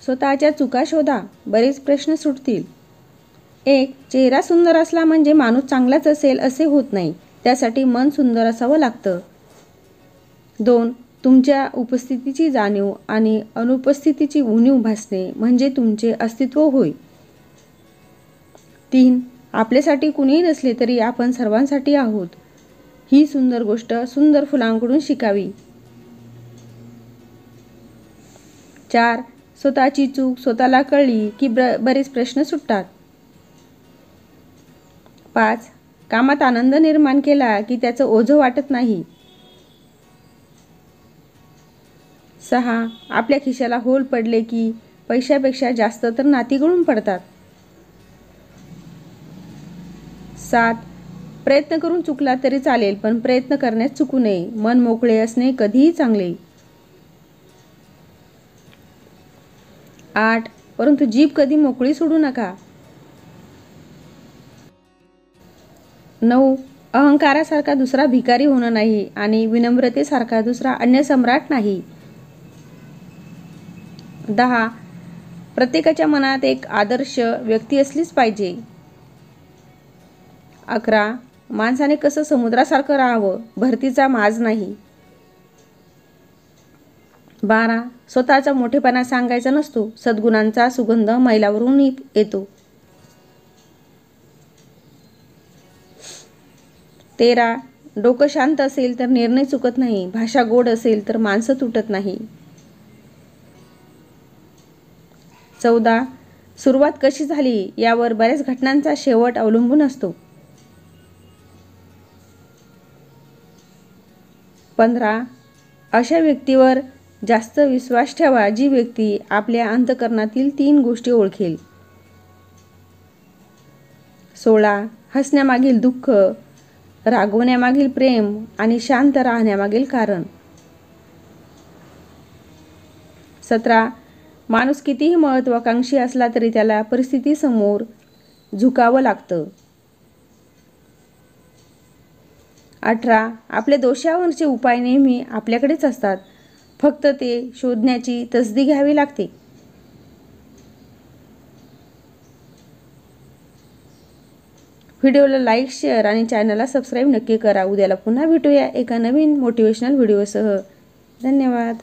स्वतःच्या चुका शोधा, बरेच प्रश्न सुटतील. 1. चेहरा सुंदर असला म्हणजे माणूस चांगलाच असेल असे होत नाही, त्यासाठी मन सुंदर असावं लागतं. 2. तुमच्या उपस्थितीची जाणीव आणि अनुपस्थितीची उणीव भासणे म्हणजे तुमचे अस्तित्व होय. 3. आपल्यासाठी कुणीही नसले तरी आपण सर्वांसाठी आहोत, ही सुंदर गोष्ट सुंदर फुलांकडून शिकावी. 4. स्वतःची चूक स्वतःला कळली की बरेच प्रश्न सुटतात. 5. कामात आनंद निर्माण केला की त्याचं ओझं वाटत नाही. 6. आपल्या खिशाला होल पडले की पैशापेक्षा जास्त तर नाती गळून पडतात. 7. प्रयत्न करून चुकला तरी चालेल, पण प्रयत्न करण्यास चुकू नये. मन मोकळे असणे कधीही चांगले. 8. परंतु जीभ कधी मोकळी सोडू नका. 9. अहंकारासारखा दुसरा भिकारी होणं नाही आणि विनम्रतेसारखा दुसरा अन्य सम्राट नाही. 10. प्रत्येकाच्या मनात एक आदर्श व्यक्ती असलीच पाहिजे. 11. माणसाने कसं समुद्रासारखं राहावं, भरतीचा माज नाही. 12. स्वतःचा मोठेपणा सांगायचा नसतो, सद्गुणांचा सुगंध मैलावरून येतो. 13. डोकं शांत असेल तर निर्णय चुकत नाही, भाषा गोड असेल तर माणसं तुटत नाही. 14. सुरुवात कशी झाली यावर बऱ्याच घटनांचा शेवट अवलंबून असतो. 15. अशा व्यक्तीवर जास्त विश्वास ठेवा जी व्यक्ती आपल्या अंतःकरणातील 3 गोष्टी ओळखेल. 16. हसण्यामागील दुःख, रागवण्यामागील प्रेम आणि शांत राहण्यामागील कारण. 17. माणूस कितीही महत्त्वाकांक्षी असला तरी त्याला परिस्थितीसमोर झुकावं लागतं. 18. आपल्या दोषावरचे उपाय नेहमी आपल्याकडेच असतात, फक्त ते शोधण्याची तसदी घ्यावी लागते. व्हिडिओला लाईक, शेअर आणि चॅनलला सबस्क्राईब नक्की करा. उद्याला पुन्हा भेटूया एका नवीन मोटिवेशनल व्हिडिओसह. धन्यवाद.